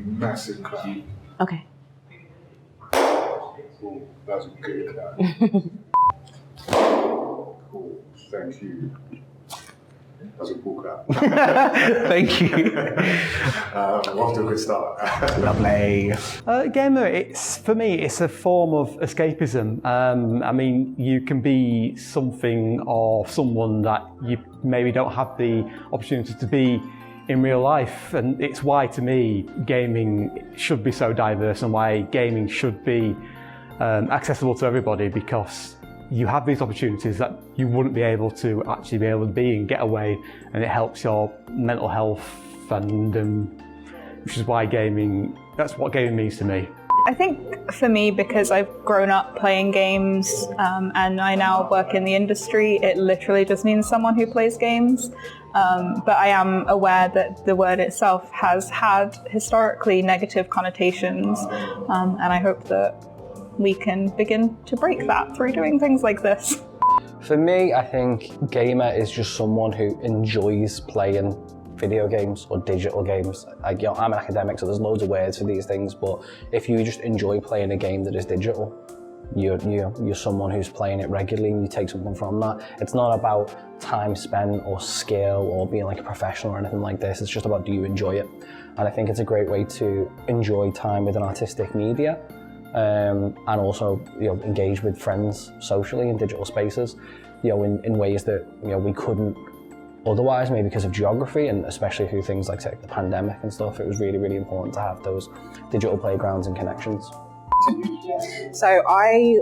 massive clap. Okay. Cool. That was a good clap. Cool. Thank you. That's a cool clap. Thank you. We're off to a good start. Lovely. Gamer, for me, it's a form of escapism. I mean, you can be something or someone that you maybe don't have the opportunity to be in real life, and it's why, to me, gaming should be so diverse and why gaming should be accessible to everybody, because you have these opportunities that you wouldn't be able to actually be able to be and get away, and it helps your mental health, and which is why that's what gaming means to me. I think for me, because I've grown up playing games and I now work in the industry, it literally just means someone who plays games. But I am aware that the word itself has had historically negative connotations, and I hope that we can begin to break that through doing things like this. For me, I think gamer is just someone who enjoys playing video games or digital games. I'm an academic, so there's loads of words for these things, but if you just enjoy playing a game that is digital, you're someone who's playing it regularly and you take something from that. It's not about time spent or skill or being like a professional or anything like this. It's just about, do you enjoy it? And I think it's a great way to enjoy time with an artistic media. And also, engage with friends socially in digital spaces, in ways that, we couldn't otherwise, maybe because of geography, and especially through things like the pandemic and stuff. It was really, really important to have those digital playgrounds and connections. So I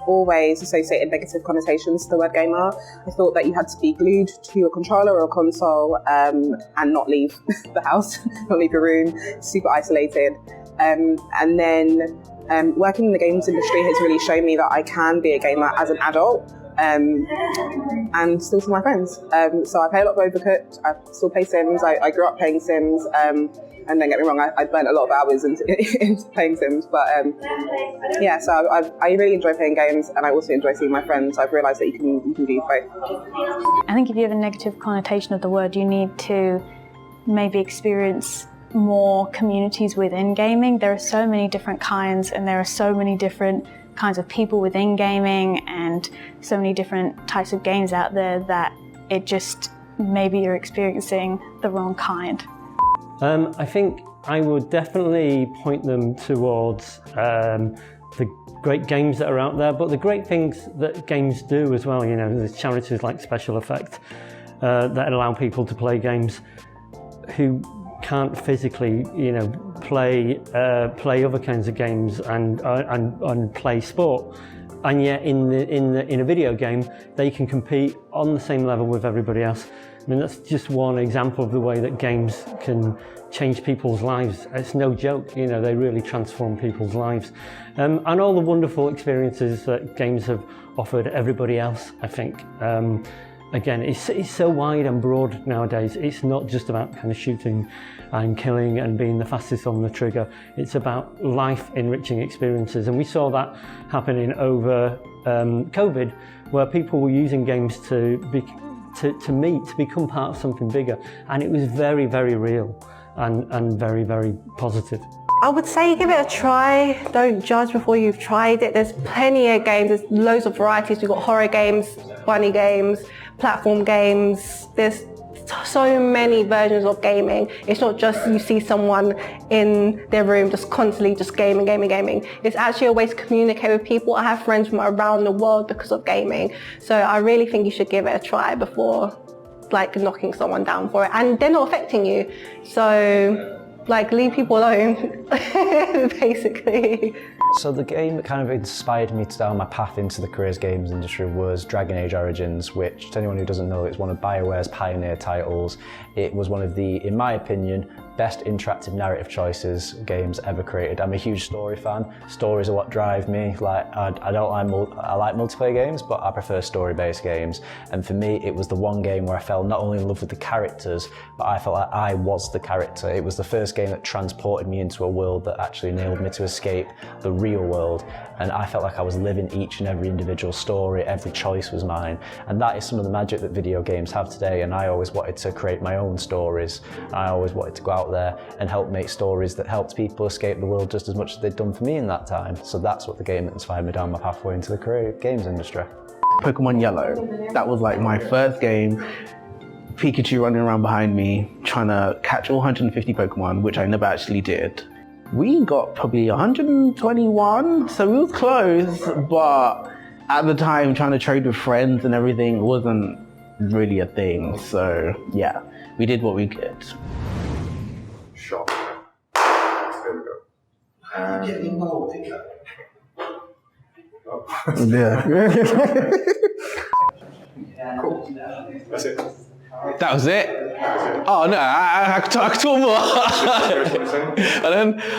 always associated negative connotations to the word gamer. I thought that you had to be glued to a controller or a console and not leave the house, not leave your room, super isolated. And then working in the games industry has really shown me that I can be a gamer as an adult and still see my friends. So I play a lot of Overcooked, I still play Sims, I grew up playing Sims, and don't get me wrong, I burnt a lot of hours into playing Sims, but so I really enjoy playing games, and I also enjoy seeing my friends. I've realised that you can do both. I think if you have a negative connotation of the word, you need to maybe experience more communities within gaming. There are so many different kinds, and there are so many different kinds of people within gaming, and so many different types of games out there that it just, maybe you're experiencing the wrong kind. I think I would definitely point them towards the great games that are out there, but the great things that games do as well. There's charities like Special Effect that allow people to play games who can't physically, play other kinds of games and play sport, and yet in a video game they can compete on the same level with everybody else. I mean, that's just one example of the way that games can change people's lives. It's no joke, they really transform people's lives, and all the wonderful experiences that games have offered everybody else. I think. Again, it's so wide and broad nowadays. It's not just about kind of shooting and killing and being the fastest on the trigger. It's about life-enriching experiences. And we saw that happening over COVID, where people were using games to meet, to become part of something bigger. And it was very, very real and very, very positive. I would say give it a try. Don't judge before you've tried it. There's plenty of games. There's loads of varieties. We've got horror games, funny games, platform games. There's so many versions of gaming. It's not just you see someone in their room just constantly just gaming. It's actually a way to communicate with people. I have friends from around the world because of gaming. So I really think you should give it a try before knocking someone down for it. And they're not affecting you. So leave people alone, basically. So the game that kind of inspired me to down my path into the careers games industry was Dragon Age Origins, which, to anyone who doesn't know, is one of BioWare's pioneer titles. It was one of the, in my opinion, best interactive narrative choices games ever created. I'm a huge story fan. Stories are what drive me. I like multiplayer games, but I prefer story-based games. And for me, it was the one game where I fell not only in love with the characters, but I felt like I was the character. It was the first first game that transported me into a world that actually enabled me to escape the real world. And I felt like I was living each and every individual story, every choice was mine. And that is some of the magic that video games have today. And I always wanted to create my own stories. I always wanted to go out there and help make stories that helped people escape the world just as much as they'd done for me in that time. So that's what the game that inspired me down my pathway into the career games industry. Pokemon Yellow. That was like my first game. Pikachu running around behind me, trying to catch all 150 Pokemon, which I never actually did. We got probably 121, so we was close, but at the time trying to trade with friends and everything wasn't really a thing. So yeah, we did what we could. Shot. There we go. Get involved in Yeah. Cool. That's it. That was it? Oh no, I could talk more. And then